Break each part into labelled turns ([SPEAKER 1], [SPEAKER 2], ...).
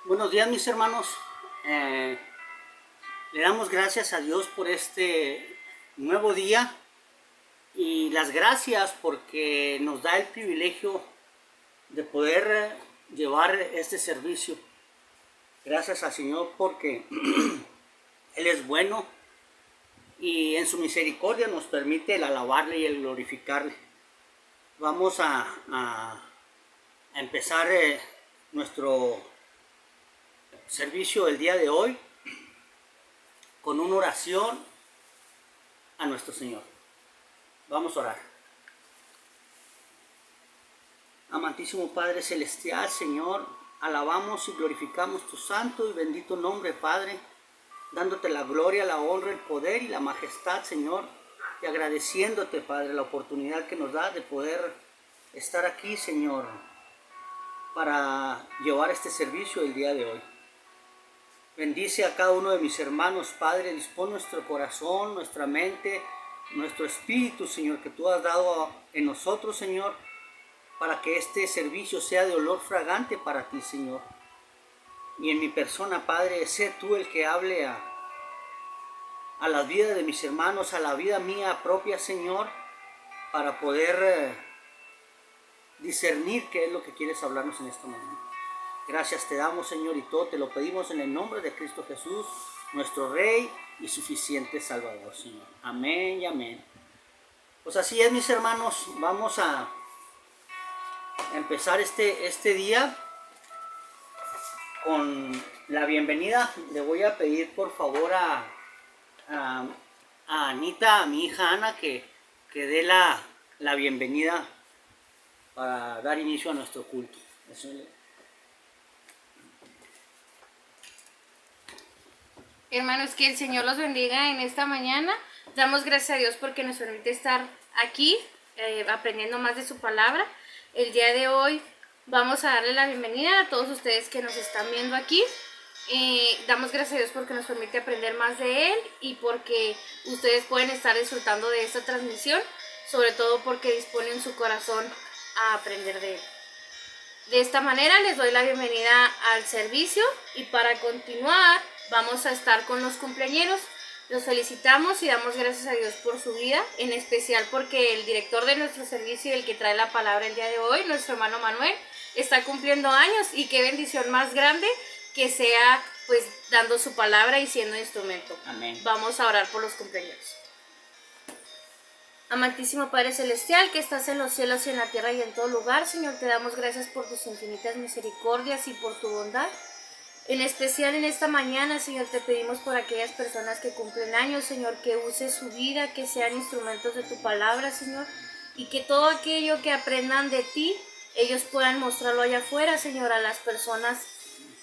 [SPEAKER 1] Buenos días, mis hermanos. Eh, Le damos gracias a Dios por este nuevo día y las gracias porque nos da el privilegio de poder llevar este servicio. Gracias al Señor porque Él es bueno y en su misericordia nos permite el alabarle y el glorificarle. Vamos a empezar nuestro servicio del día de hoy con una oración a nuestro Señor. Vamos a orar. Amantísimo Padre Celestial, Señor, alabamos y glorificamos tu santo y bendito nombre, Padre, dándote la gloria, la honra, el poder y la majestad, Señor, y agradeciéndote, Padre, la oportunidad que nos da de poder estar aquí, Señor, para llevar este servicio el día de hoy. Bendice a cada uno de mis hermanos, Padre, dispón nuestro corazón, nuestra mente, nuestro espíritu, Señor, que tú has dado en nosotros, Señor, para que este servicio sea de olor fragante para ti, Señor. Y en mi persona, Padre, sé tú el que hable a la vida de mis hermanos, a la vida mía propia, Señor, para poder discernir qué es lo que quieres hablarnos en este momento. Gracias te damos, Señor, y todo te lo pedimos en el nombre de Cristo Jesús, nuestro Rey y suficiente Salvador, Señor. Amén y amén. Pues así es, mis hermanos, vamos a empezar este día con la bienvenida. Le voy a pedir por favor a Anita, a mi hija Ana, que dé la bienvenida para dar inicio a nuestro culto.
[SPEAKER 2] Hermanos, que el Señor los bendiga en esta mañana. Damos gracias a Dios porque nos permite estar aquí aprendiendo más de su palabra. El día de hoy vamos a darle la bienvenida a todos ustedes que nos están viendo aquí. Damos gracias a Dios porque nos permite aprender más de Él y porque ustedes pueden estar disfrutando de esta transmisión, sobre todo porque disponen su corazón a aprender de Él. De esta manera les doy la bienvenida al servicio y para continuar vamos a estar con los cumpleañeros. Los felicitamos y damos gracias a Dios por su vida, en especial porque el director de nuestro servicio y el que trae la palabra el día de hoy, nuestro hermano Manuel, está cumpliendo años y qué bendición más grande que sea pues dando su palabra y siendo instrumento.
[SPEAKER 1] Amén.
[SPEAKER 2] Vamos a orar por los cumpleaños. Amantísimo Padre Celestial, que estás en los cielos y en la tierra y en todo lugar, Señor, te damos gracias por tus infinitas misericordias y por tu bondad. En especial en esta mañana, Señor, te pedimos por aquellas personas que cumplen años, Señor, que uses su vida, que sean instrumentos de tu palabra, Señor, y que todo aquello que aprendan de ti, ellos puedan mostrarlo allá afuera, Señor, a las personas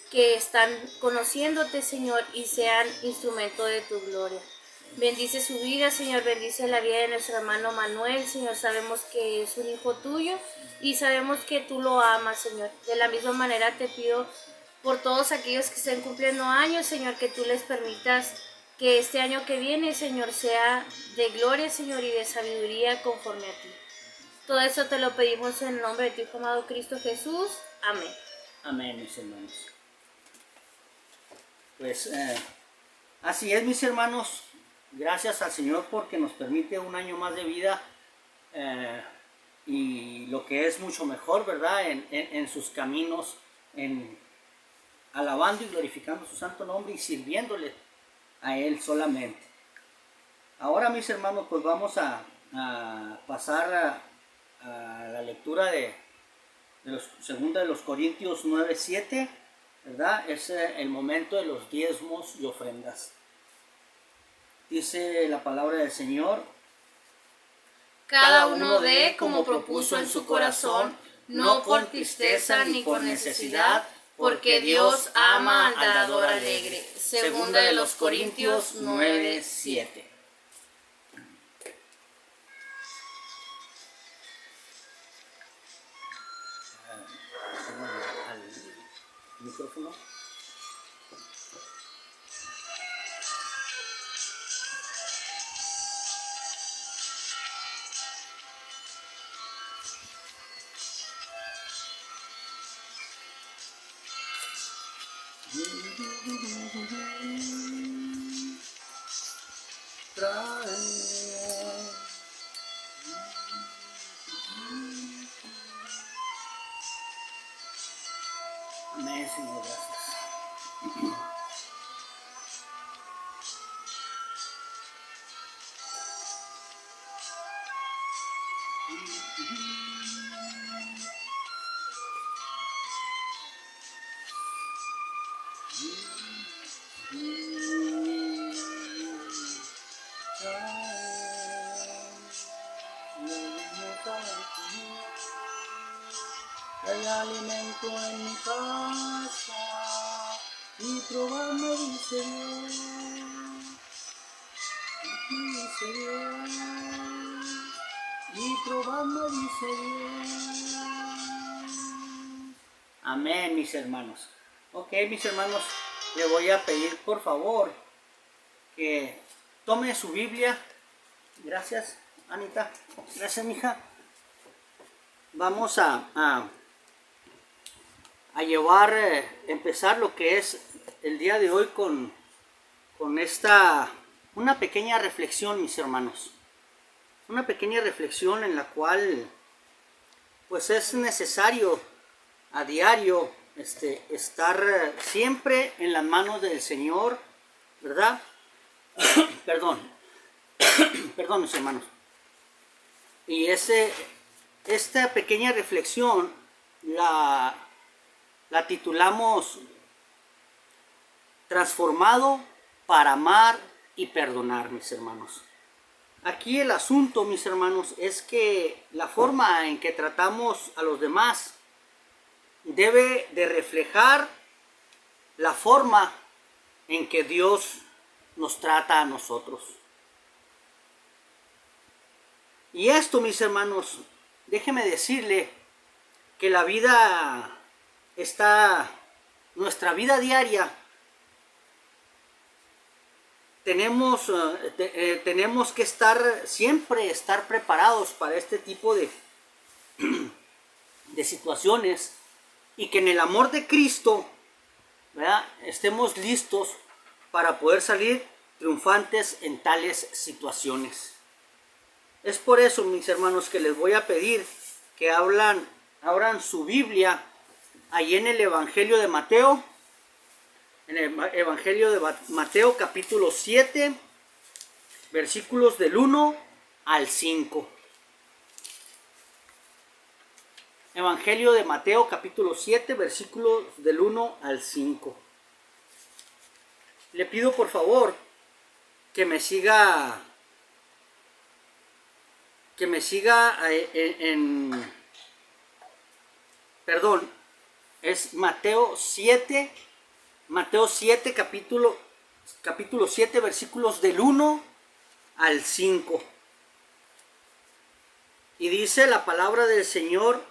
[SPEAKER 2] que están conociéndote, Señor, y sean instrumento de tu gloria. Bendice su vida, Señor, bendice la vida de nuestro hermano Manuel, Señor, sabemos que es un hijo tuyo y sabemos que tú lo amas, Señor. De la misma manera te pido por todos aquellos que estén cumpliendo años, Señor, que tú les permitas que este año que viene, Señor, sea de gloria, Señor, y de sabiduría conforme a ti. Todo eso te lo pedimos en el nombre de tu Hijo amado Cristo Jesús. Amén.
[SPEAKER 1] Amén, mis hermanos. Pues así es, mis hermanos. Gracias al Señor porque nos permite un año más de vida y lo que es mucho mejor, ¿verdad? En sus caminos, en alabando y glorificando su santo nombre y sirviéndole a Él solamente. Ahora, mis hermanos, pues vamos a pasar a la lectura de segunda de los Corintios 9:7, ¿verdad? Es el momento de los diezmos y ofrendas. Dice la palabra del Señor:
[SPEAKER 2] Cada uno dé como propuso en su corazón, no por tristeza ni por necesidad, porque Dios ama al dador alegre. Segunda de los Corintios 9:7.
[SPEAKER 1] Al micrófono. Amén, Señor, gracias. Hay alimento en mi casa y probarme dice Dios, dice Dios, y probarme dice Dios. Amén, mis hermanos. Ok, mis hermanos, le voy a pedir por favor que tome su Biblia. Gracias, Anita. Gracias, mija. Vamos a llevar, empezar lo que es el día de hoy con una pequeña reflexión, mis hermanos. Una pequeña reflexión en la cual pues es necesario a diario estar siempre en las manos del Señor, ¿verdad? Perdón, mis hermanos. Y esta pequeña reflexión la titulamos Transformado para amar y perdonar, mis hermanos. Aquí el asunto, mis hermanos, es que la forma en que tratamos a los demás debe de reflejar la forma en que Dios nos trata a nosotros. Y esto, mis hermanos, déjeme decirle que la vida nuestra vida diaria, tenemos que siempre estar preparados para este tipo de situaciones, y que en el amor de Cristo, ¿verdad?, estemos listos para poder salir triunfantes en tales situaciones. Es por eso, mis hermanos, que les voy a pedir que abran su Biblia ahí en el Evangelio de Mateo. En el Evangelio de Mateo capítulo 7, versículos del 1 al 5. Evangelio de Mateo capítulo 7, versículos del 1 al 5. Le pido por favor que me siga perdón, es Mateo 7 capítulo 7, versículos del 1 al 5. Y dice la palabra del Señor,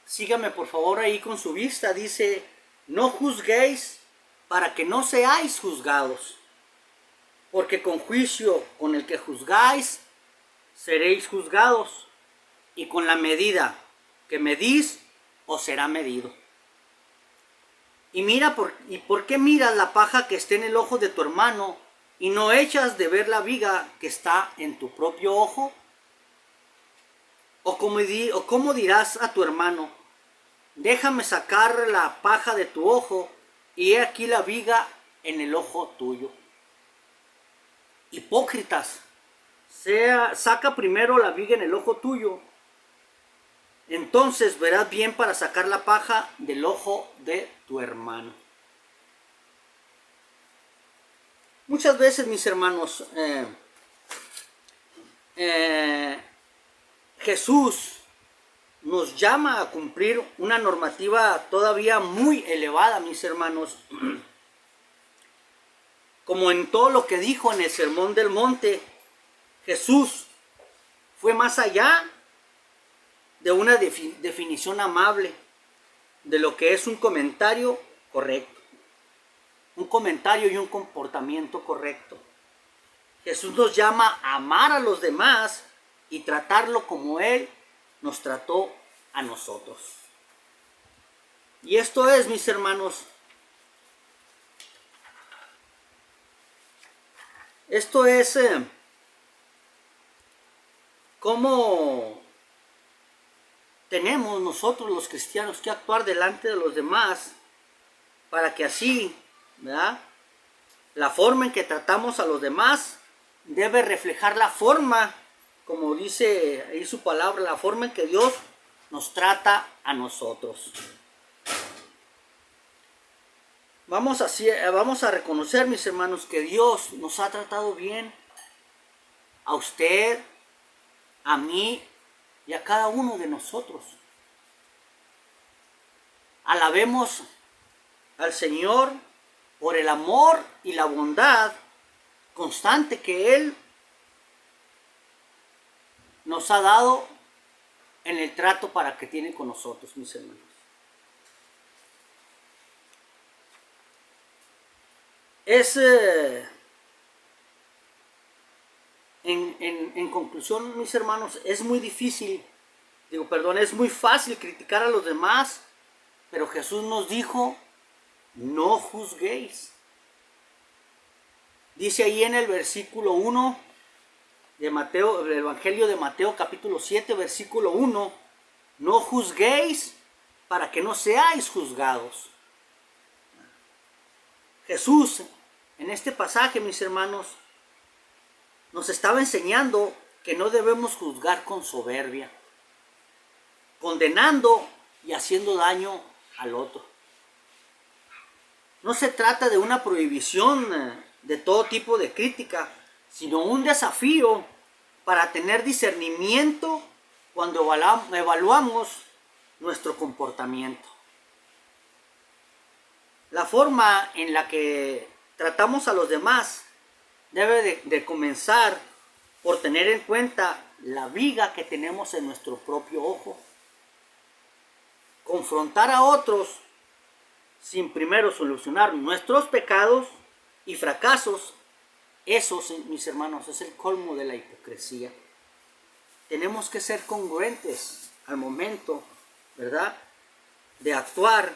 [SPEAKER 1] sígame por favor ahí con su vista, dice: no juzguéis para que no seáis juzgados, porque con juicio con el que juzgáis seréis juzgados, y con la medida que medís os será medido. ¿Y por qué miras la paja que está en el ojo de tu hermano y no echas de ver la viga que está en tu propio ojo? ¿O cómo dirás a tu hermano: déjame sacar la paja de tu ojo, y he aquí la viga en el ojo tuyo? Hipócritas, saca primero la viga en el ojo tuyo, entonces verás bien para sacar la paja del ojo de tu hermano. Muchas veces, mis hermanos, Jesús nos llama a cumplir una normativa todavía muy elevada, mis hermanos. Como en todo lo que dijo en el Sermón del Monte, Jesús fue más allá de una definición amable de lo que es un comentario correcto, un comentario y un comportamiento correcto. Jesús nos llama a amar a los demás y tratarlo como Él nos trató a nosotros. Y esto es, mis hermanos, esto es cómo tenemos nosotros los cristianos que actuar delante de los demás para que así, ¿verdad?, la forma en que tratamos a los demás debe reflejar la forma, como dice ahí su palabra, la forma en que Dios nos trata a nosotros. Vamos a reconocer, mis hermanos, que Dios nos ha tratado bien a usted, a mí y a cada uno de nosotros. Alabemos al Señor por el amor y la bondad constante que Él nos ha dado en el trato para que tiene con nosotros, mis hermanos. En conclusión, mis hermanos, es muy fácil criticar a los demás, pero Jesús nos dijo, no juzguéis. Dice ahí en el versículo 1 de Mateo, el Evangelio de Mateo capítulo 7, versículo 1, no juzguéis para que no seáis juzgados. Jesús, en este pasaje, mis hermanos, nos estaba enseñando que no debemos juzgar con soberbia, condenando y haciendo daño al otro. No se trata de una prohibición de todo tipo de crítica, sino un desafío para tener discernimiento cuando evaluamos nuestro comportamiento. La forma en la que tratamos a los demás debe de comenzar por tener en cuenta la viga que tenemos en nuestro propio ojo. Confrontar a otros sin primero solucionar nuestros pecados y fracasos, eso, mis hermanos, es el colmo de la hipocresía. Tenemos que ser congruentes al momento, ¿verdad?, de actuar,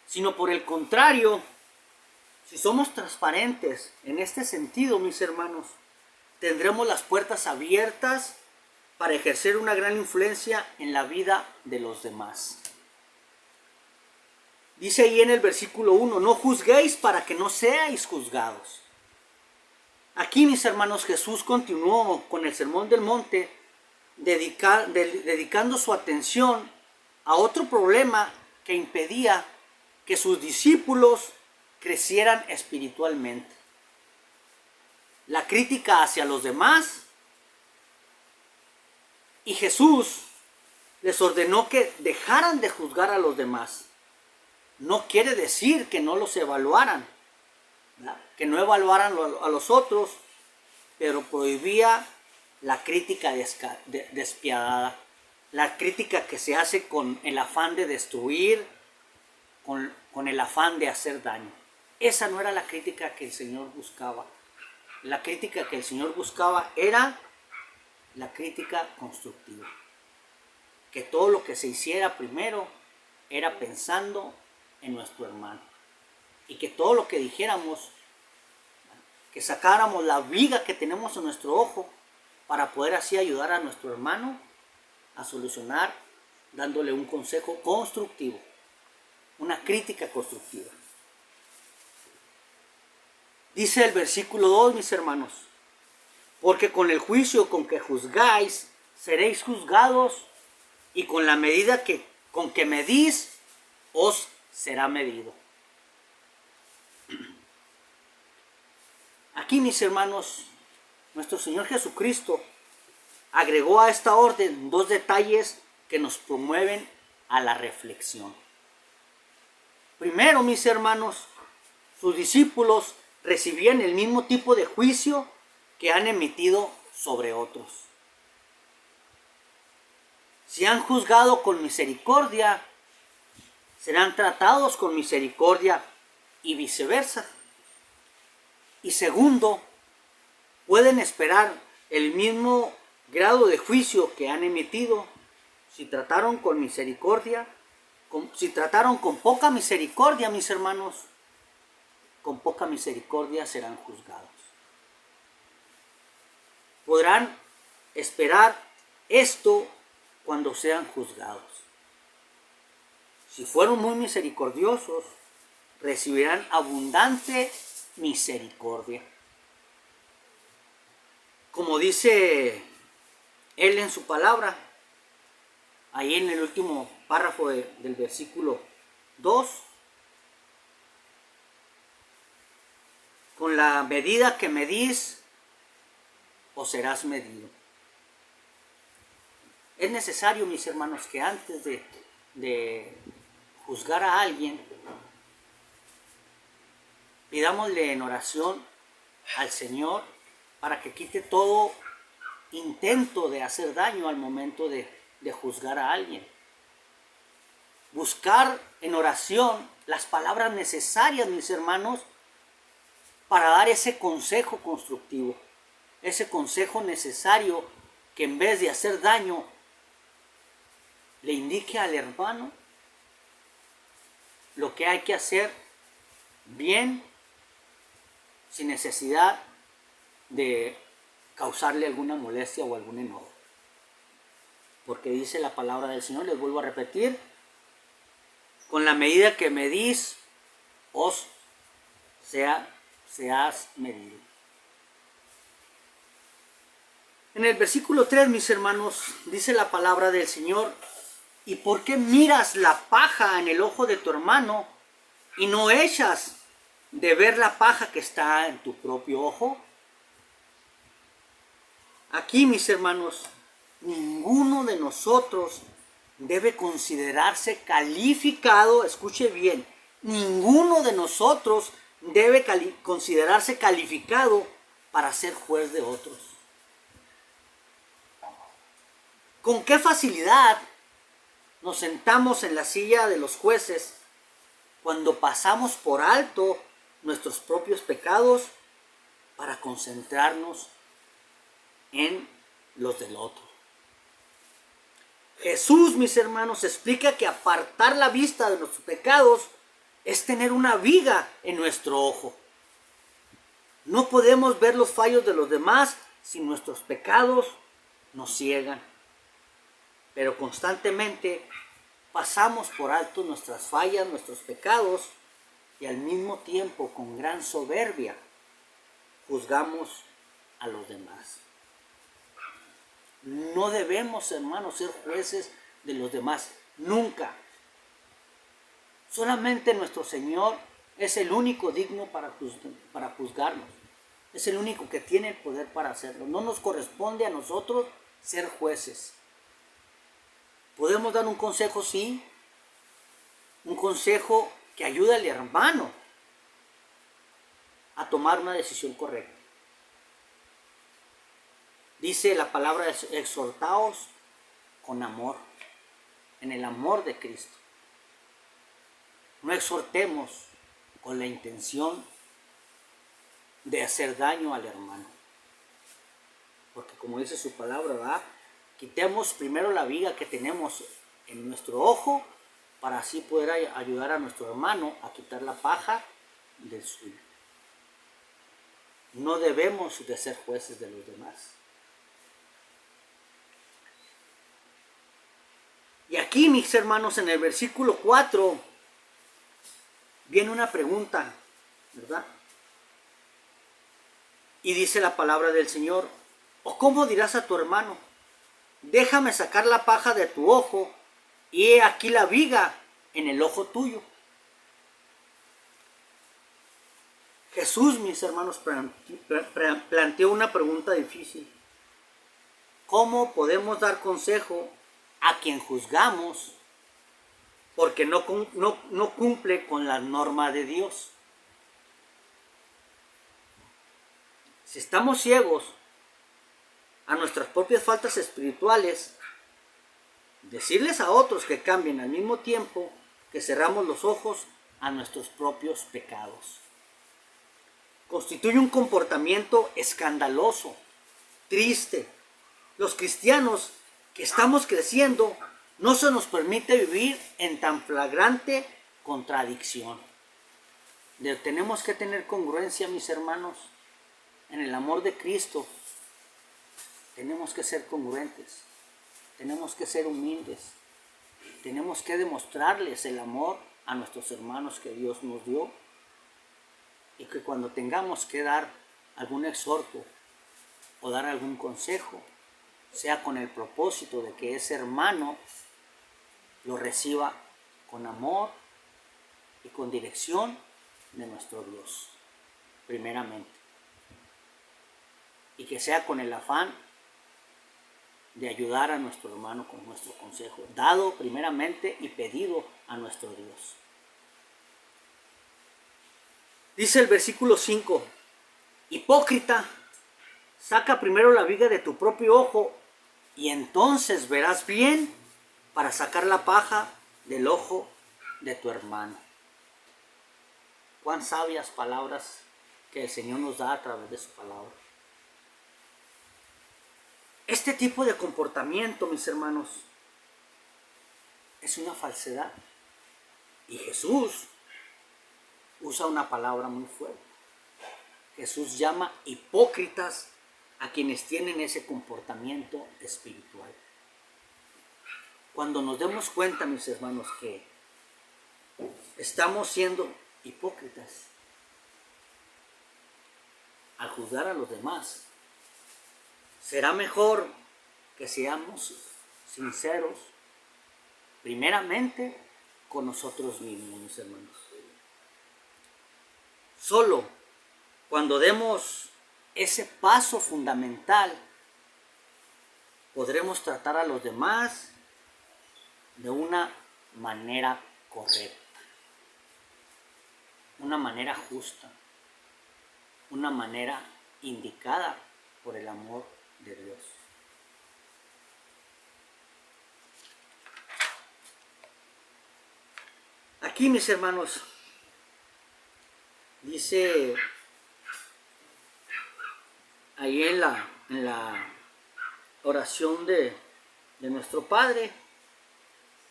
[SPEAKER 1] sino por el contrario, si somos transparentes en este sentido, mis hermanos, tendremos las puertas abiertas para ejercer una gran influencia en la vida de los demás. Dice ahí en el versículo 1, no juzguéis para que no seáis juzgados. Aquí, mis hermanos, Jesús continuó con el Sermón del Monte, dedicando su atención a otro problema que impedía que sus discípulos crecieran espiritualmente. La crítica hacia los demás. Y Jesús les ordenó que dejaran de juzgar a los demás. No quiere decir que no los evaluaran, ¿verdad?, que no evaluaran a los otros, pero prohibía la crítica despiadada, la crítica que se hace con el afán de destruir, con el afán de hacer daño. Esa no era la crítica que el Señor buscaba. La crítica que el Señor buscaba era la crítica constructiva. Que todo lo que se hiciera primero era pensando en nuestro hermano. Y que todo lo que dijéramos, que sacáramos la viga que tenemos en nuestro ojo para poder así ayudar a nuestro hermano a solucionar, dándole un consejo constructivo, una crítica constructiva. Dice el versículo 2, mis hermanos, porque con el juicio con que juzgáis, seréis juzgados, y con la medida con que medís, os será medido. Aquí, mis hermanos, nuestro Señor Jesucristo agregó a esta orden dos detalles que nos promueven a la reflexión. Primero, mis hermanos, sus discípulos recibían el mismo tipo de juicio que han emitido sobre otros. Si han juzgado con misericordia, serán tratados con misericordia y viceversa. Y segundo, pueden esperar el mismo grado de juicio que han emitido. Si trataron con misericordia, Si trataron con poca misericordia, mis hermanos, con poca misericordia serán juzgados. Podrán esperar esto cuando sean juzgados. Si fueron muy misericordiosos, recibirán abundante misericordia. Como dice él en su palabra, ahí en el último párrafo del versículo 2, con la medida que medís, os serás medido. Es necesario, mis hermanos, que antes de juzgar a alguien, pidámosle en oración al Señor para que quite todo intento de hacer daño al momento de juzgar a alguien. Buscar en oración las palabras necesarias, mis hermanos, para dar ese consejo constructivo, ese consejo necesario que en vez de hacer daño, le indique al hermano lo que hay que hacer bien, sin necesidad de causarle alguna molestia o algún enojo. Porque dice la palabra del Señor, les vuelvo a repetir, con la medida que medís, os seas medido. En el versículo 3, mis hermanos, dice la palabra del Señor, ¿y por qué miras la paja en el ojo de tu hermano y no echas de ver la paja que está en tu propio ojo? Aquí, mis hermanos, ninguno de nosotros debe considerarse calificado, escuche bien, ninguno de nosotros debe considerarse calificado para ser juez de otros. ¿Con qué facilidad nos sentamos en la silla de los jueces cuando pasamos por alto nuestros propios pecados para concentrarnos en los del otro? Jesús, mis hermanos, explica que apartar la vista de nuestros pecados es tener una viga en nuestro ojo. No podemos ver los fallos de los demás si nuestros pecados nos ciegan. Pero constantemente pasamos por alto nuestras fallas, nuestros pecados, y al mismo tiempo, con gran soberbia, juzgamos a los demás. No debemos, hermanos, ser jueces de los demás, nunca. Solamente nuestro Señor es el único digno para juzgarnos. Es el único que tiene el poder para hacerlo. No nos corresponde a nosotros ser jueces. Podemos dar un consejo, sí, un consejo que ayude al hermano a tomar una decisión correcta. Dice la palabra, exhortaos con amor, en el amor de Cristo. No exhortemos con la intención de hacer daño al hermano. Porque como dice su palabra, ¿verdad? Quitemos primero la viga que tenemos en nuestro ojo para así poder ayudar a nuestro hermano a quitar la paja del suyo. No debemos de ser jueces de los demás. Y aquí, mis hermanos, en el versículo 4 viene una pregunta, ¿verdad? Y dice la palabra del Señor, ¿o cómo dirás a tu hermano? Déjame sacar la paja de tu ojo y he aquí la viga en el ojo tuyo. Jesús, mis hermanos, planteó una pregunta difícil. ¿Cómo podemos dar consejo a quien juzgamos porque no cumple con la norma de Dios? Si estamos ciegos a nuestras propias faltas espirituales, decirles a otros que cambien al mismo tiempo que cerramos los ojos a nuestros propios pecados, constituye un comportamiento escandaloso, triste. Los cristianos que estamos creciendo no se nos permite vivir en tan flagrante contradicción. Tenemos que tener congruencia, mis hermanos, en el amor de Cristo. Tenemos que ser congruentes, tenemos que ser humildes, tenemos que demostrarles el amor a nuestros hermanos que Dios nos dio, y que cuando tengamos que dar algún exhorto o dar algún consejo, sea con el propósito de que ese hermano lo reciba con amor y con dirección de nuestro Dios, primeramente. Y que sea con el afán de ayudar a nuestro hermano con nuestro consejo, dado primeramente y pedido a nuestro Dios. Dice el versículo 5, hipócrita, saca primero la viga de tu propio ojo y entonces verás bien para sacar la paja del ojo de tu hermano. Cuán sabias palabras que el Señor nos da a través de su palabra. Este tipo de comportamiento, mis hermanos, es una falsedad. Y Jesús usa una palabra muy fuerte. Jesús llama hipócritas a quienes tienen ese comportamiento espiritual. Cuando nos demos cuenta, mis hermanos, que estamos siendo hipócritas al juzgar a los demás, será mejor que seamos sinceros, primeramente con nosotros mismos, mis hermanos. Solo cuando demos ese paso fundamental, podremos tratar a los demás de una manera correcta, una manera justa, una manera indicada por el amor de Dios. Aquí, mis hermanos, dice ahí en la oración de nuestro Padre,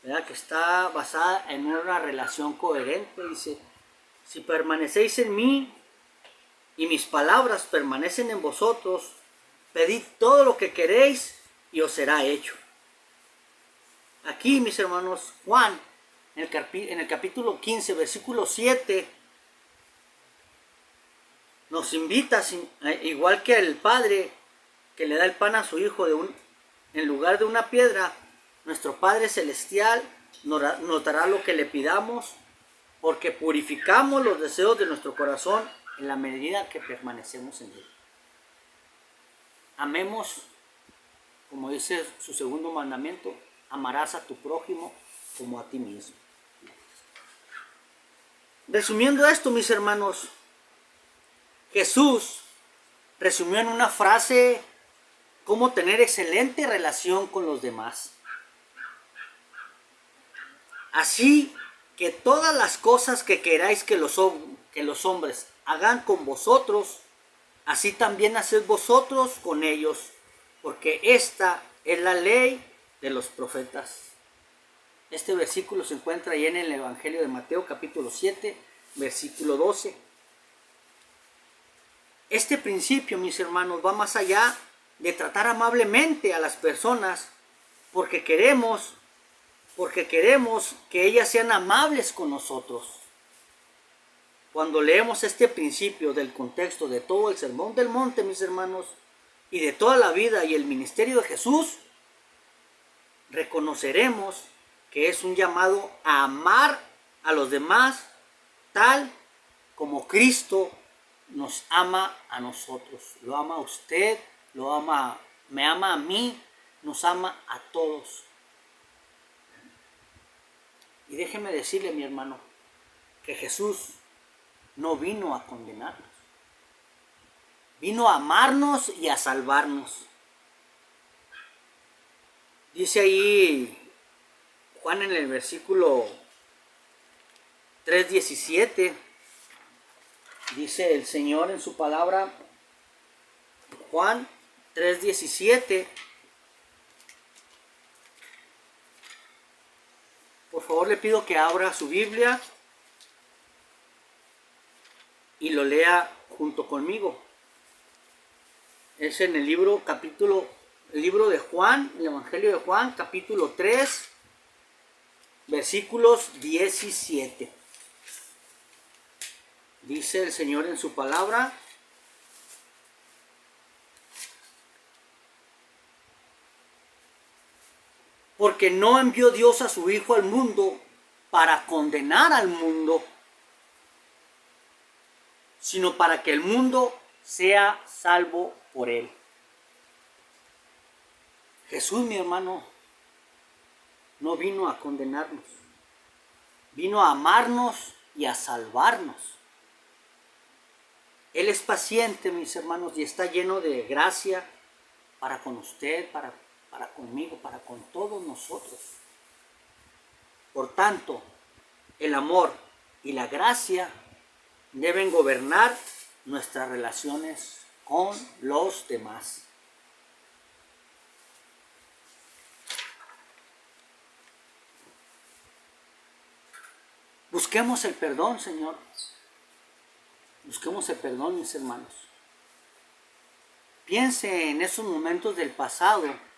[SPEAKER 1] ¿verdad?, que está basada en una relación coherente. Dice, si permanecéis en mí y mis palabras permanecen en vosotros, pedid todo lo que queréis y os será hecho. Aquí, mis hermanos, Juan, en el capítulo 15, versículo 7, nos invita, igual que el Padre que le da el pan a su hijo en lugar de una piedra, nuestro Padre Celestial nos dará lo que le pidamos, porque purificamos los deseos de nuestro corazón en la medida que permanecemos en él. Amemos, como dice su segundo mandamiento, amarás a tu prójimo como a ti mismo. Resumiendo esto, mis hermanos, Jesús resumió en una frase cómo tener excelente relación con los demás. Así que todas las cosas que queráis que los hombres hagan con vosotros, así también haced vosotros con ellos, porque esta es la ley de los profetas. Este versículo se encuentra ahí en el Evangelio de Mateo, capítulo 7, versículo 12. Este principio, mis hermanos, va más allá de tratar amablemente a las personas porque queremos que ellas sean amables con nosotros. Cuando leemos este principio del contexto de todo el Sermón del Monte, mis hermanos, y de toda la vida y el ministerio de Jesús, reconoceremos que es un llamado a amar a los demás tal como Cristo nos ama a nosotros. Lo ama a usted, me ama a mí, nos ama a todos. Y déjeme decirle, mi hermano, que Jesús no vino a condenarnos. Vino a amarnos y a salvarnos. Dice ahí Juan en el versículo 3:17, dice el Señor en su palabra, Juan 3:17, favor le pido que abra su Biblia y lo lea junto conmigo. Es en el libro de Juan, el Evangelio de Juan, capítulo 3, versículos 17. Dice el Señor en su palabra: porque no envió Dios a su Hijo al mundo para condenar al mundo, sino para que el mundo sea salvo por él. Jesús, mi hermano, no vino a condenarnos, vino a amarnos y a salvarnos. Él es paciente, mis hermanos, y está lleno de gracia para con usted, para conmigo, para con todos nosotros. Por tanto, el amor y la gracia deben gobernar nuestras relaciones con los demás. Busquemos el perdón, Señor. Busquemos el perdón, mis hermanos. Piense en esos momentos del pasado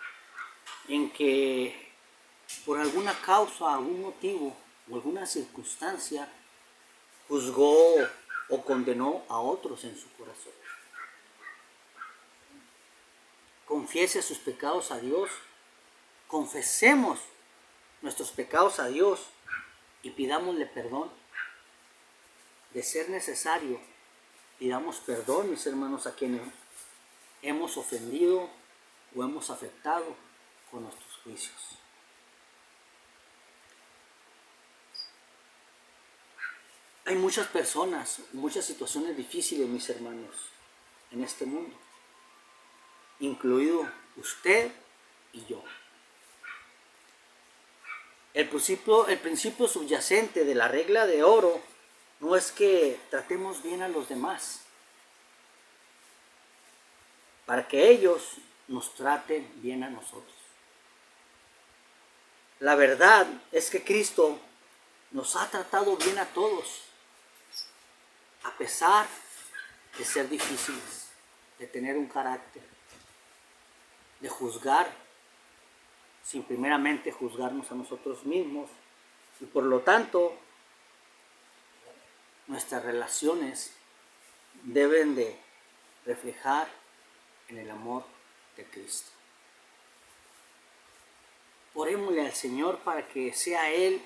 [SPEAKER 1] en que por alguna causa, algún motivo o alguna circunstancia juzgó o condenó a otros en su corazón. Confiese sus pecados a Dios. Confesemos nuestros pecados a Dios y pidámosle perdón. De ser necesario, pidamos perdón, mis hermanos, a quienes hemos ofendido o hemos afectado con nuestros juicios. Hay muchas personas, muchas situaciones difíciles, mis hermanos, en este mundo, incluido usted y yo. El principio subyacente de la regla de oro no es que tratemos bien a los demás, para que ellos nos traten bien a nosotros. La verdad es que Cristo nos ha tratado bien a todos, a pesar de ser difíciles, de tener un carácter, de juzgar, sin primeramente juzgarnos a nosotros mismos. Y por lo tanto, nuestras relaciones deben de reflejar en el amor de Cristo. Orémosle al Señor para que sea Él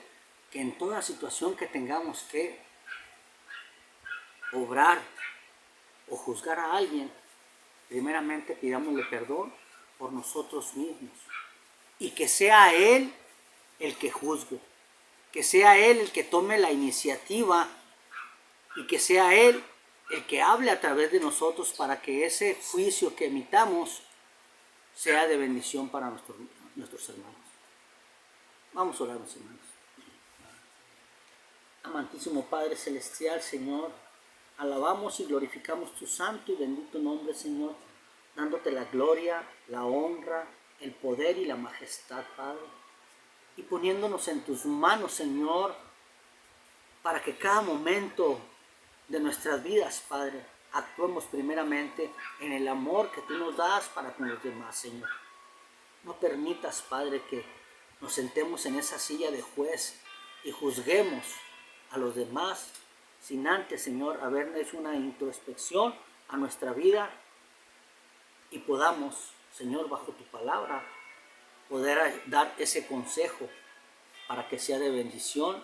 [SPEAKER 1] que en toda situación que tengamos que obrar o juzgar a alguien, primeramente pidámosle perdón por nosotros mismos. Y que sea Él el que juzgue, que sea Él el que tome la iniciativa y que sea Él el que hable a través de nosotros para que ese juicio que emitamos sea de bendición para nuestros hermanos. Vamos a orar, mis hermanos. Amantísimo Padre Celestial, Señor, alabamos y glorificamos tu santo y bendito nombre, Señor, dándote la gloria, la honra, el poder y la majestad, Padre, y poniéndonos en tus manos, Señor, para que cada momento de nuestras vidas, Padre, actuemos primeramente en el amor que tú nos das para con los demás, Señor. No permitas, Padre, que nos sentemos en esa silla de juez y juzguemos a los demás sin antes, Señor, haber hecho una introspección a nuestra vida y podamos, Señor, bajo tu palabra, poder dar ese consejo para que sea de bendición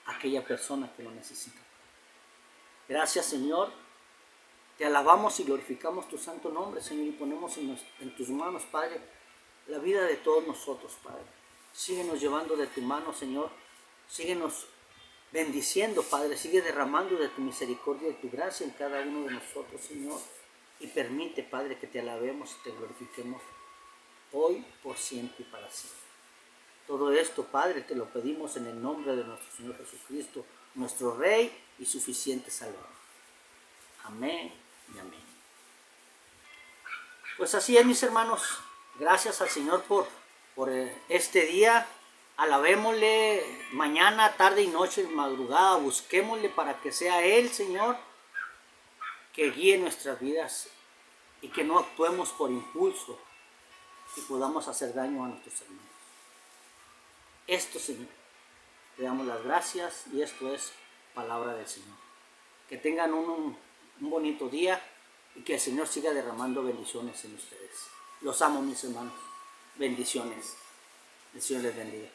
[SPEAKER 1] a aquella persona que lo necesita. Gracias, Señor. Te alabamos y glorificamos tu santo nombre, Señor, y ponemos en tus manos, Padre, la vida de todos nosotros, Padre. Síguenos llevando de tu mano, Señor. Síguenos bendiciendo, Padre. Sigue derramando de tu misericordia y tu gracia en cada uno de nosotros, Señor. Y permite, Padre, que te alabemos y te glorifiquemos hoy, por siempre y para siempre. Todo esto, Padre, te lo pedimos en el nombre de nuestro Señor Jesucristo, nuestro Rey y suficiente Salvador. Amén y amén. Pues así es, mis hermanos. Gracias al Señor por este día. Alabémosle mañana, tarde y noche, madrugada, busquémosle para que sea Él, Señor, que guíe nuestras vidas y que no actuemos por impulso y podamos hacer daño a nuestros hermanos. Esto, Señor, te damos las gracias y esto es palabra del Señor. Que tengan un bonito día y que el Señor siga derramando bendiciones en ustedes. Los amo, mis hermanos. Bendiciones. El Señor les bendiga.